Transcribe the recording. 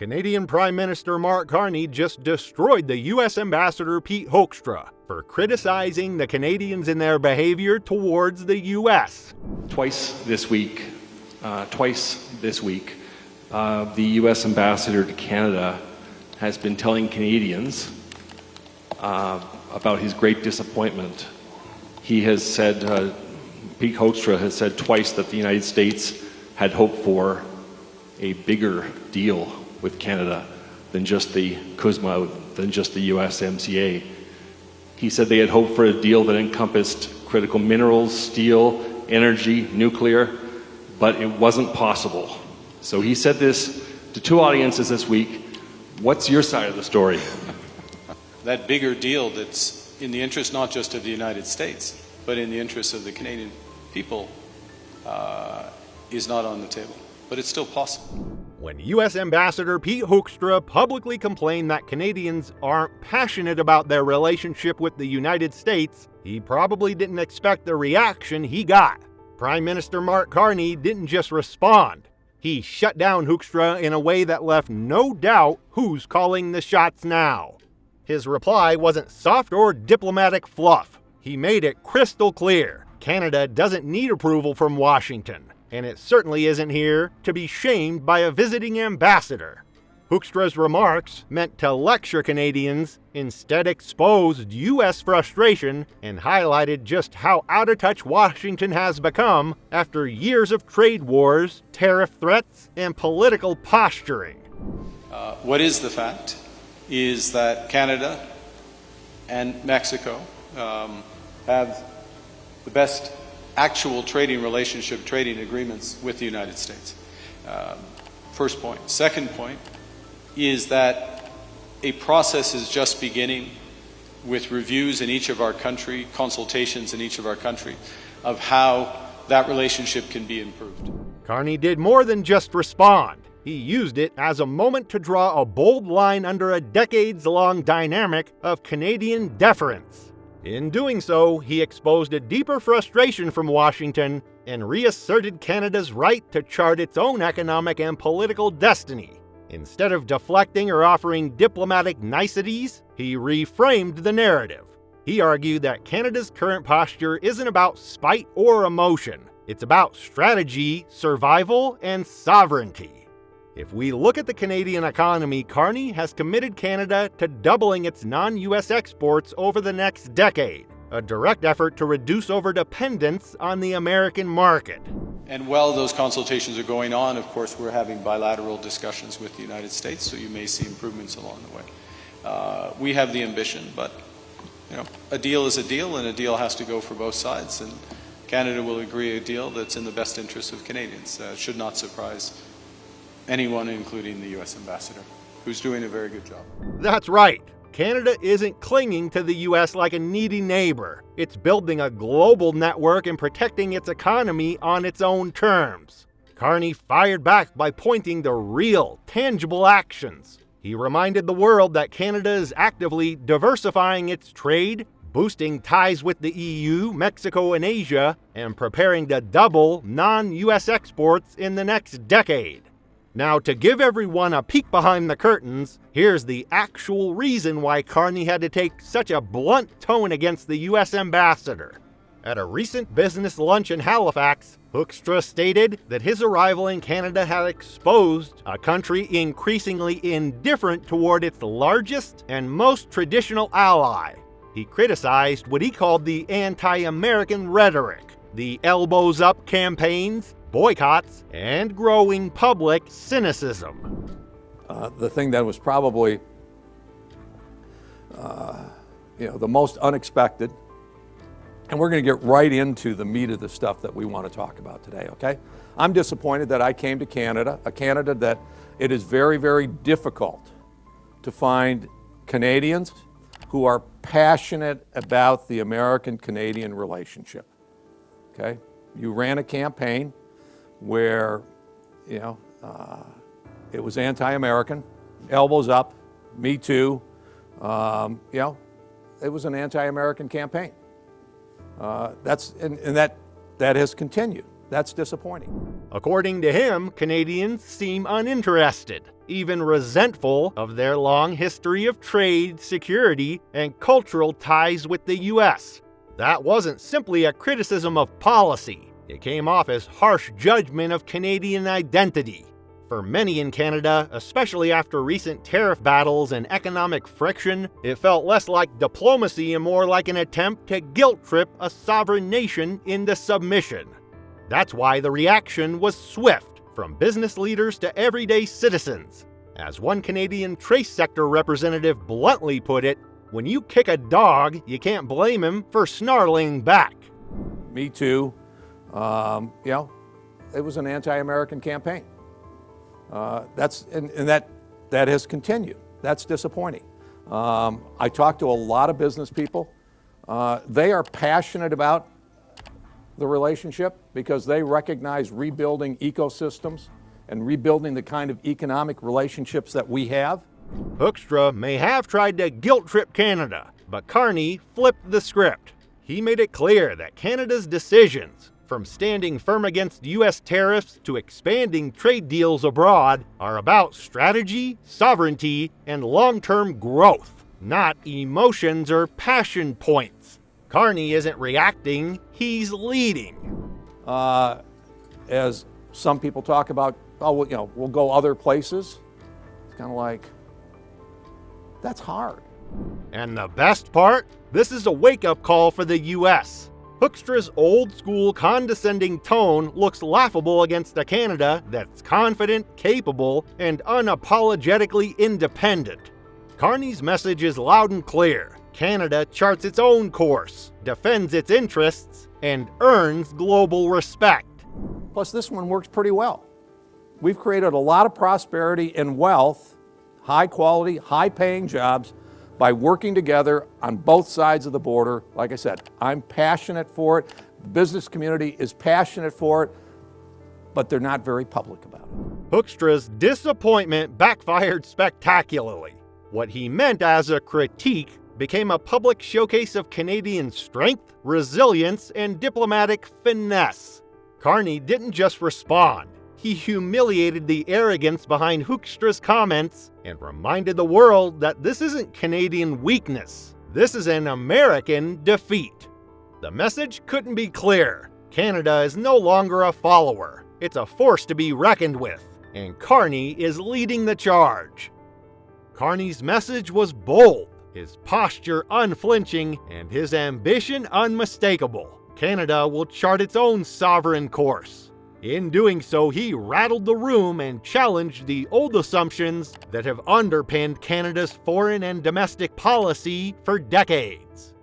Canadian Prime Minister Mark Carney just destroyed the U.S. Ambassador Pete Hoekstra for criticizing the Canadians in their behavior towards the U.S. Twice this week, the U.S. Ambassador to Canada has been telling Canadians about his great disappointment. He has said, Pete Hoekstra has said twice that the United States had hoped for a bigger deal with Canada than just the CUSMA, than just the USMCA. He said they had hoped for a deal that encompassed critical minerals, steel, energy, nuclear, but it wasn't possible. So he said this to two audiences this week. What's your side of the story? That bigger deal that's in the interest not just of the United States, but in the interest of the Canadian people is not on the table. But it's still possible. When U.S. Ambassador Pete Hoekstra publicly complained that Canadians aren't passionate about their relationship with the United States, he probably didn't expect the reaction he got. Prime Minister Mark Carney didn't just respond. He shut down Hoekstra in a way that left no doubt who's calling the shots now. His reply wasn't soft or diplomatic fluff. He made it crystal clear. Canada doesn't need approval from Washington, and it certainly isn't here to be shamed by a visiting ambassador. Hoekstra's remarks, meant to lecture Canadians, instead exposed U.S. frustration and highlighted just how out of touch Washington has become after years of trade wars, tariff threats, and political posturing. What is the fact is that Canada and Mexico have the best actual trading relationship, trading agreements with the United States. First point. Second point is that a process is just beginning with reviews in each of our country, consultations in each of our country, of how that relationship can be improved. Carney did more than just respond. He used it as a moment to draw a bold line under a decades-long dynamic of Canadian deference. In doing so, he exposed a deeper frustration from Washington and reasserted Canada's right to chart its own economic and political destiny. Instead of deflecting or offering diplomatic niceties, he reframed the narrative. He argued that Canada's current posture isn't about spite or emotion. It's about strategy, survival, and sovereignty. If we look at the Canadian economy, Carney has committed Canada to doubling its non-US exports over the next decade, a direct effort to reduce overdependence on the American market. And while those consultations are going on, of course, we're having bilateral discussions with the United States, so you may see improvements along the way. We have the ambition, but a deal is a deal, and a deal has to go for both sides, and Canada will agree a deal that's in the best interest of Canadians. Should not surprise anyone, including the U.S. Ambassador, who's doing a very good job. That's right. Canada isn't clinging to the U.S. like a needy neighbor. It's building a global network and protecting its economy on its own terms. Carney fired back by pointing to real, tangible actions. He reminded the world that Canada is actively diversifying its trade, boosting ties with the EU, Mexico, and Asia, and preparing to double non-U.S. exports in the next decade. Now, to give everyone a peek behind the curtains, here's the actual reason why Carney had to take such a blunt tone against the U.S. ambassador. At a recent business lunch in Halifax, Hoekstra stated that his arrival in Canada had exposed a country increasingly indifferent toward its largest and most traditional ally. He criticized what he called the anti-American rhetoric, the elbows up campaigns, boycotts, and growing public cynicism. The thing that was probably the most unexpected, and we're going to get right into the meat of the stuff that we want to talk about today, okay? I'm disappointed that I came to Canada, a Canada that it is very, very difficult to find Canadians who are passionate about the American-Canadian relationship, okay? You ran a campaign where, it was anti-American, elbows up, me too. It was an anti-American campaign. That has continued. That's disappointing. According to him, Canadians seem uninterested, even resentful of their long history of trade, security, and cultural ties with the U.S. That wasn't simply a criticism of policy. It came off as harsh judgment of Canadian identity. For many in Canada, especially after recent tariff battles and economic friction, it felt less like diplomacy and more like an attempt to guilt-trip a sovereign nation into submission. That's why the reaction was swift, from business leaders to everyday citizens. As one Canadian trace sector representative bluntly put it, when you kick a dog, you can't blame him for snarling back. Me too. It was an anti-American campaign. That has continued. That's disappointing. I talked to a lot of business people. They are passionate about the relationship because they recognize rebuilding ecosystems and rebuilding the kind of economic relationships that we have. Hoekstra may have tried to guilt-trip Canada, but Carney flipped the script. He made it clear that Canada's decisions, from standing firm against U.S. tariffs to expanding trade deals abroad, are about strategy, sovereignty, and long-term growth, not emotions or passion points. Carney isn't reacting, he's leading. As some people talk about, we'll go other places. It's kind of like, that's hard. And the best part? This is a wake-up call for the U.S. Hoekstra's old-school condescending tone looks laughable against a Canada that's confident, capable, and unapologetically independent. Carney's message is loud and clear. Canada charts its own course, defends its interests, and earns global respect. Plus, this one works pretty well. We've created a lot of prosperity and wealth, high-quality, high-paying jobs, by working together on both sides of the border. Like I said, I'm passionate for it. The business community is passionate for it, but they're not very public about it. Hoekstra's disappointment backfired spectacularly. What he meant as a critique became a public showcase of Canadian strength, resilience, and diplomatic finesse. Carney didn't just respond. He humiliated the arrogance behind Hoekstra's comments and reminded the world that this isn't Canadian weakness. This is an American defeat. The message couldn't be clearer. Canada is no longer a follower. It's a force to be reckoned with, and Carney is leading the charge. Carney's message was bold, his posture unflinching, and his ambition unmistakable. Canada will chart its own sovereign course. In doing so, he rattled the room and challenged the old assumptions that have underpinned Canada's foreign and domestic policy for decades.